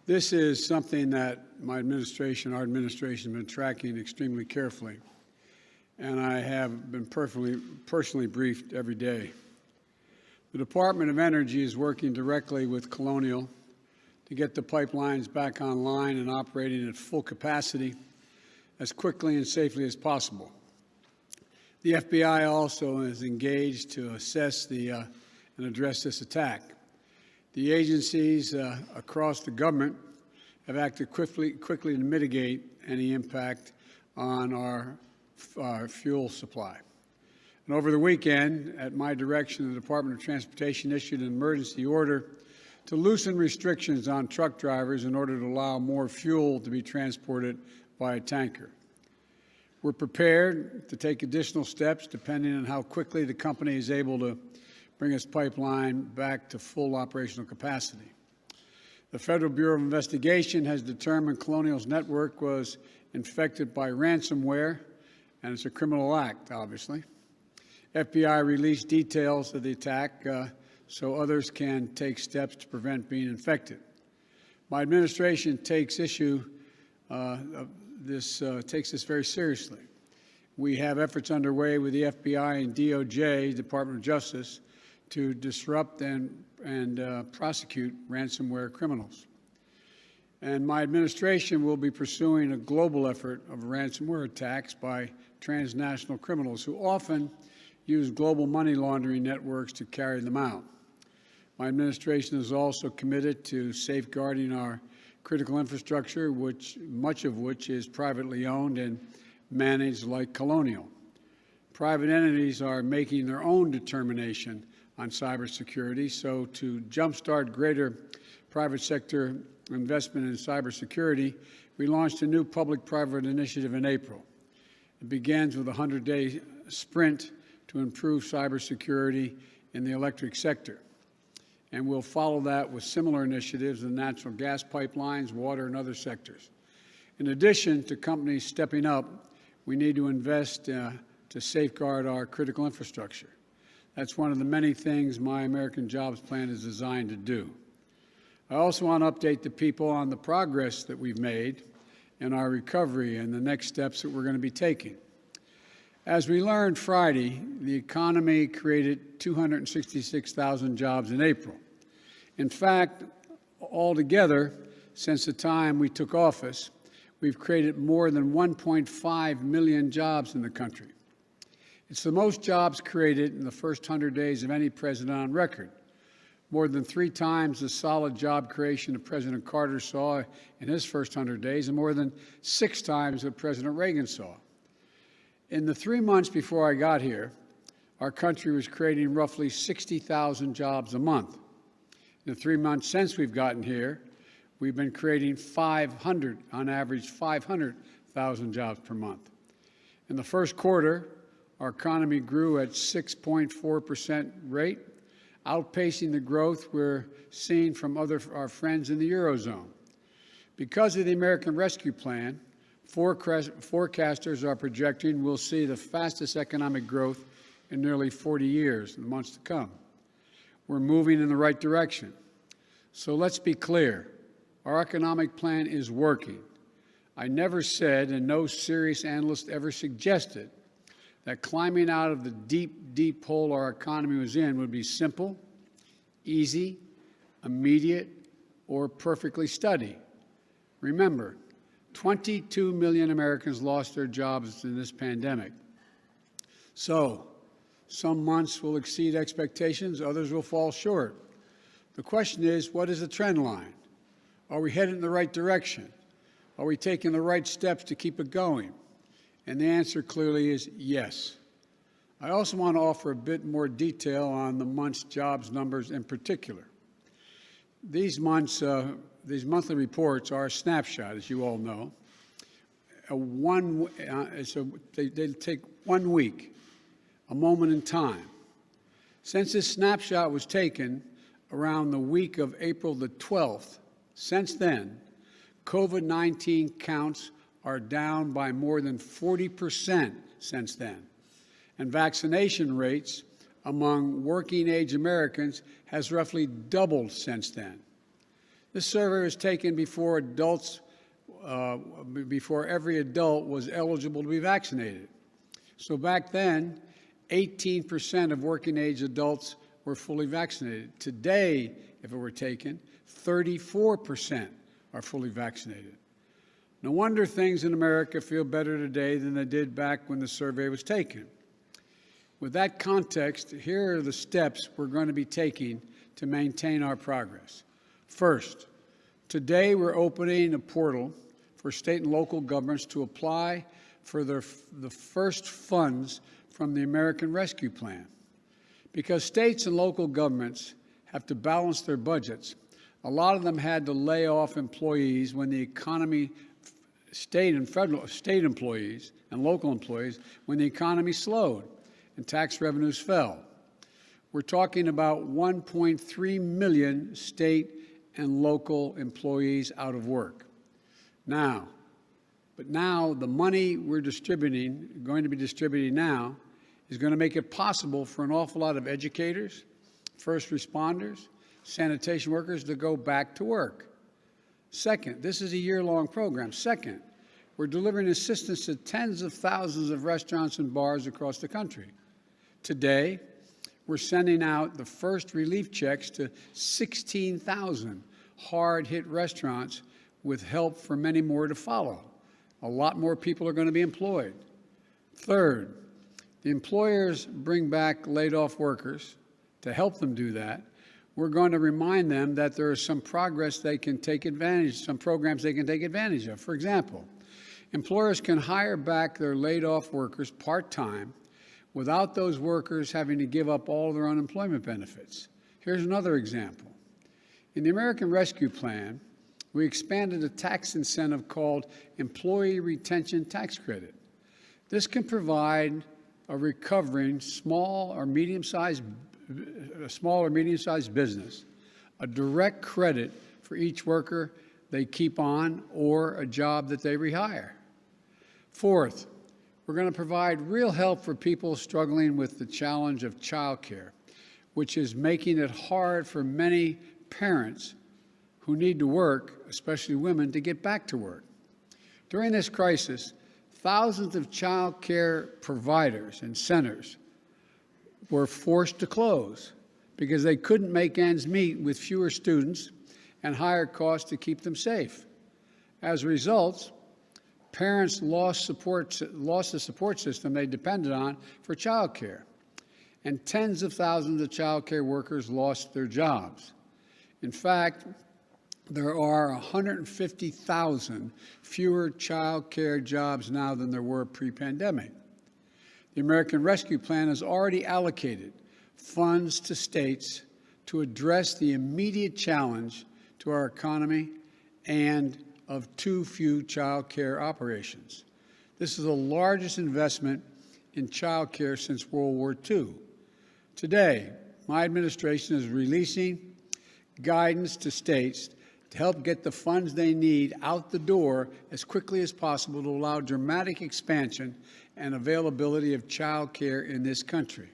This is something that our administration, has been tracking extremely carefully, and I have been personally briefed every day. The Department of Energy is working directly with Colonial to get the pipelines back online and operating at full capacity as quickly and safely as possible. The FBI also is engaged to assess and address this attack. The agencies across the government have acted quickly to mitigate any impact on our fuel supply. And over the weekend, at my direction, the Department of Transportation issued an emergency order to loosen restrictions on truck drivers in order to allow more fuel to be transported by a tanker. We're prepared to take additional steps depending on how quickly the company is able to bring its pipeline back to full operational capacity. The Federal Bureau of Investigation has determined Colonial's network was infected by ransomware, and it's a criminal act, obviously. FBI released details of the attack so others can take steps to prevent being infected. My administration takes this very seriously. We have efforts underway with the FBI and DOJ, Department of Justice, to disrupt and prosecute ransomware criminals. And my administration will be pursuing a global effort of ransomware attacks by transnational criminals who often use global money laundering networks to carry them out. My administration is also committed to safeguarding our critical infrastructure, much of which is privately owned and managed like Colonial. Private entities are making their own determination on cybersecurity, so to jumpstart greater private sector investment in cybersecurity, we launched a new public-private initiative in April. It begins with a 100-day sprint to improve cybersecurity in the electric sector. And we'll follow that with similar initiatives in natural gas pipelines, water, and other sectors. In addition to companies stepping up, we need to invest to safeguard our critical infrastructure. That's one of the many things my American Jobs Plan is designed to do. I also want to update the people on the progress that we've made in our recovery and the next steps that we're going to be taking. As we learned Friday, the economy created 266,000 jobs in April. In fact, altogether, since the time we took office, we've created more than 1.5 million jobs in the country. It's the most jobs created in the first 100 days of any president on record, more than 3 times the solid job creation that President Carter saw in his first 100 days, and more than 6 times what President Reagan saw. In the 3 months before I got here, our country was creating roughly 60,000 jobs a month. In the 3 months since we've gotten here, we've been creating on average 500,000 jobs per month. In the first quarter, our economy grew at 6.4% rate, outpacing the growth we're seeing from our friends in the Eurozone. Because of the American Rescue Plan, forecasters are projecting we'll see the fastest economic growth in nearly 40 years in the months to come. We're moving in the right direction. So let's be clear. Our economic plan is working. I never said, and no serious analyst ever suggested, that climbing out of the deep, deep hole our economy was in would be simple, easy, immediate, or perfectly steady. Remember, 22 million Americans lost their jobs in this pandemic. So, some months will exceed expectations, others will fall short. The question is, what is the trend line? Are we headed in the right direction? Are we taking the right steps to keep it going? And the answer clearly is yes. I also want to offer a bit more detail on the month's jobs numbers in particular. These monthly reports are a snapshot, as you all know. They take 1 week, a moment in time. Since this snapshot was taken around the week of April the 12th, since then, COVID-19 counts are down by more than 40% since then, and vaccination rates among working-age Americans has roughly doubled since then. This survey was taken before before every adult was eligible to be vaccinated. So back then, 18% of working-age adults were fully vaccinated. Today, if it were taken, 34% are fully vaccinated. No wonder things in America feel better today than they did back when the survey was taken. With that context, here are the steps we're going to be taking to maintain our progress. First, today we're opening a portal for state and local governments to apply for the first funds from the American Rescue Plan. Because states and local governments have to balance their budgets, a lot of them had to lay off employees when the economy, state employees and local employees, when the economy slowed and tax revenues fell. We're talking about 1.3 million state and local employees out of work. Now, the money we're going to be distributing now, is going to make it possible for an awful lot of educators, first responders, sanitation workers to go back to work. Second, this is a year-long program. Second, we're delivering assistance to tens of thousands of restaurants and bars across the country. Today, we're sending out the first relief checks to 16,000 hard-hit restaurants with help for many more to follow. A lot more people are going to be employed. Third, the employers bring back laid-off workers. To help them do that, we're going to remind them that there is some programs they can take advantage of. For example, employers can hire back their laid-off workers part-time without those workers having to give up all their unemployment benefits. Here's another example. In the American Rescue Plan, we expanded a tax incentive called Employee Retention Tax Credit. This can provide a recovering small or medium-sized business a direct credit for each worker they keep on or a job that they rehire. Fourth, we're going to provide real help for people struggling with the challenge of childcare, which is making it hard for many parents who need to work, especially women, to get back to work. During this crisis, thousands of child care providers and centers were forced to close because they couldn't make ends meet with fewer students and higher costs to keep them safe. As a result, parents lost the support system they depended on for child care, and tens of thousands of child care workers lost their jobs. In fact, there are 150,000 fewer child care jobs now than there were pre-pandemic. The American Rescue Plan has already allocated funds to states to address the immediate challenge to our economy and of too few child care operations. This is the largest investment in child care since World War II. Today, my administration is releasing guidance to states to help get the funds they need out the door as quickly as possible to allow dramatic expansion and availability of child care in this country.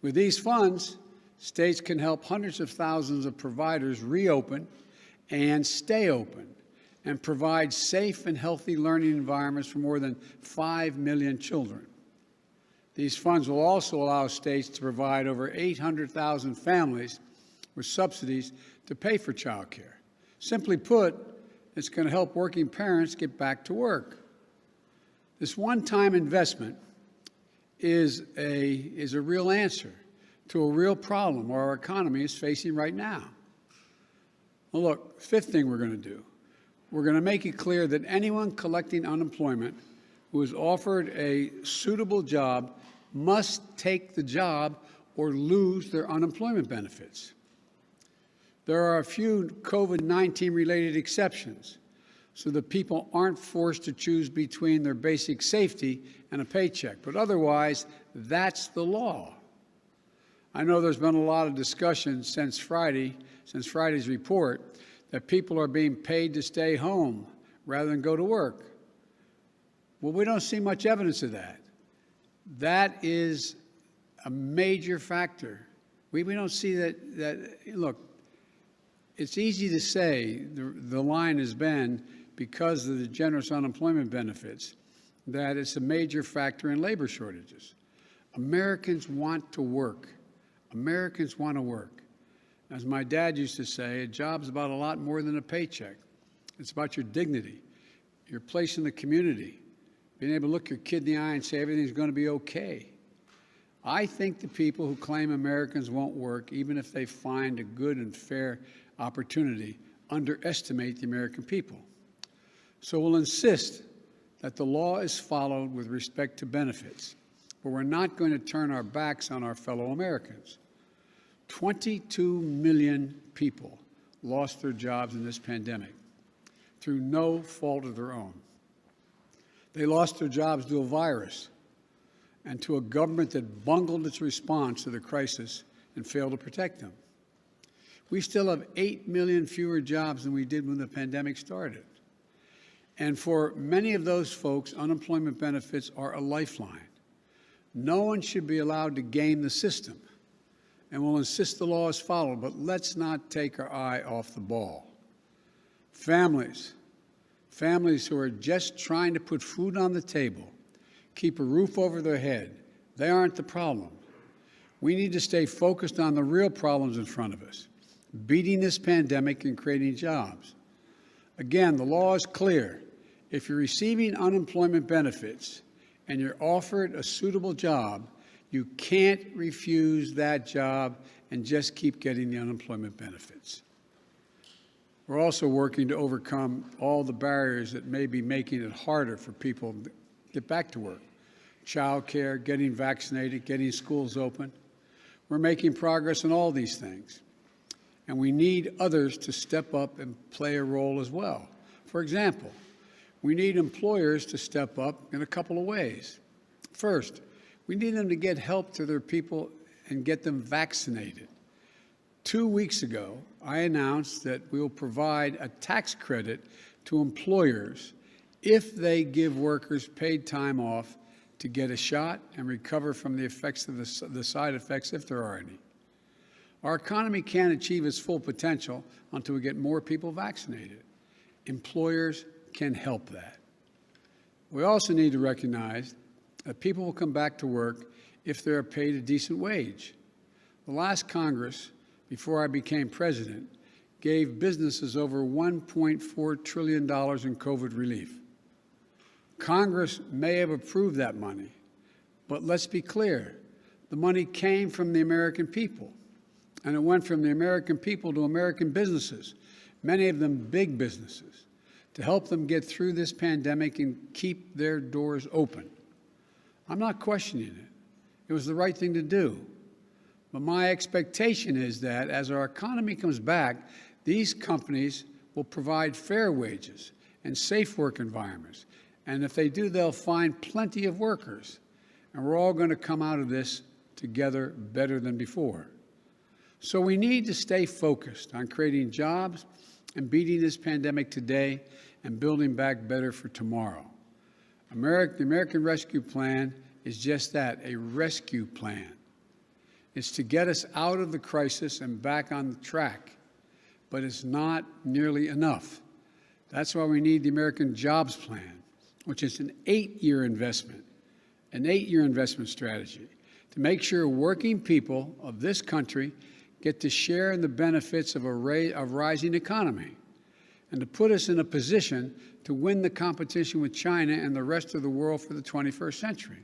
With these funds, states can help hundreds of thousands of providers reopen and stay open and provide safe and healthy learning environments for more than 5 million children. These funds will also allow states to provide over 800,000 families with subsidies to pay for child care. Simply put, it's going to help working parents get back to work. This one-time investment is a real answer to a real problem our economy is facing right now. Well, look, fifth thing we're going to do, we're going to make it clear that anyone collecting unemployment who is offered a suitable job must take the job or lose their unemployment benefits. There are a few COVID-19 related exceptions so that people aren't forced to choose between their basic safety and a paycheck. But otherwise, that's the law. I know there's been a lot of discussion since Friday's report, that people are being paid to stay home rather than go to work. Well, we don't see much evidence of that. That is a major factor. We don't see that. Look, It's easy to say, the line has been, because of the generous unemployment benefits, that it's a major factor in labor shortages. Americans want to work. Americans want to work. As my dad used to say, a job's about a lot more than a paycheck. It's about your dignity, your place in the community, being able to look your kid in the eye and say everything's going to be okay. I think the people who claim Americans won't work, even if they find a good and fair opportunity, underestimate the American people. So we'll insist that the law is followed with respect to benefits, but we're not going to turn our backs on our fellow Americans. 22 million people lost their jobs in this pandemic through no fault of their own. They lost their jobs to a virus and to a government that bungled its response to the crisis and failed to protect them. We still have 8 million fewer jobs than we did when the pandemic started. And for many of those folks, unemployment benefits are a lifeline. No one should be allowed to game the system, and we'll insist the law is followed, but let's not take our eye off the ball. Families who are just trying to put food on the table, keep a roof over their head, they aren't the problem. We need to stay focused on the real problems in front of us, beating this pandemic and creating jobs. Again, the law is clear. If you're receiving unemployment benefits and you're offered a suitable job, you can't refuse that job and just keep getting the unemployment benefits. We're also working to overcome all the barriers that may be making it harder for people to get back to work. Child care, getting vaccinated, getting schools open. We're making progress in all these things. And we need others to step up and play a role as well. For example, we need employers to step up in a couple of ways. First, we need them to get help to their people and get them vaccinated. 2 weeks ago, I announced that we will provide a tax credit to employers if they give workers paid time off to get a shot and recover from the effects of the side effects, if there are any. Our economy can't achieve its full potential until we get more people vaccinated. Employers can help that. We also need to recognize that people will come back to work if they're paid a decent wage. The last Congress, before I became president, gave businesses over $1.4 trillion in COVID relief. Congress may have approved that money, but let's be clear, the money came from the American people, and it went from the American people to American businesses, many of them big businesses, to help them get through this pandemic and keep their doors open. I'm not questioning it. It was the right thing to do. But my expectation is that as our economy comes back, these companies will provide fair wages and safe work environments. And if they do, they'll find plenty of workers. And we're all going to come out of this together better than before. So we need to stay focused on creating jobs and beating this pandemic today and building back better for tomorrow. The American Rescue Plan is just that, a rescue plan. It's to get us out of the crisis and back on the track, but it's not nearly enough. That's why we need the American Jobs Plan, which is an 8-year investment, strategy to make sure working people of this country get to share in the benefits of a rising economy, and to put us in a position to win the competition with China and the rest of the world for the 21st century.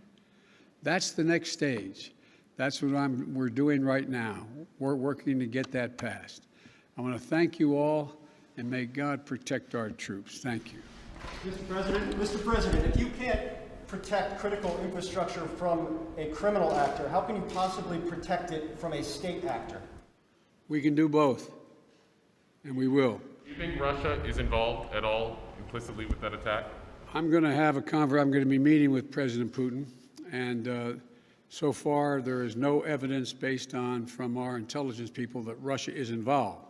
That's the next stage. That's what we're doing right now. We're working to get that passed. I want to thank you all, and may God protect our troops. Thank you. Mr. President, if you can't protect critical infrastructure from a criminal actor, how can you possibly protect it from a state actor? We can do both, and we will. Do you think Russia is involved at all implicitly with that attack? I'm going to have a conversation. I'm going to be meeting with President Putin, and so far there is no evidence based on from our intelligence people that Russia is involved,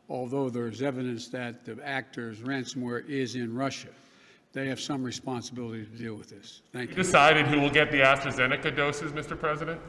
although there is evidence that the actors' ransomware is in Russia. They have some responsibility to deal with this. Thank you. Decided who will get the AstraZeneca doses, Mr. President?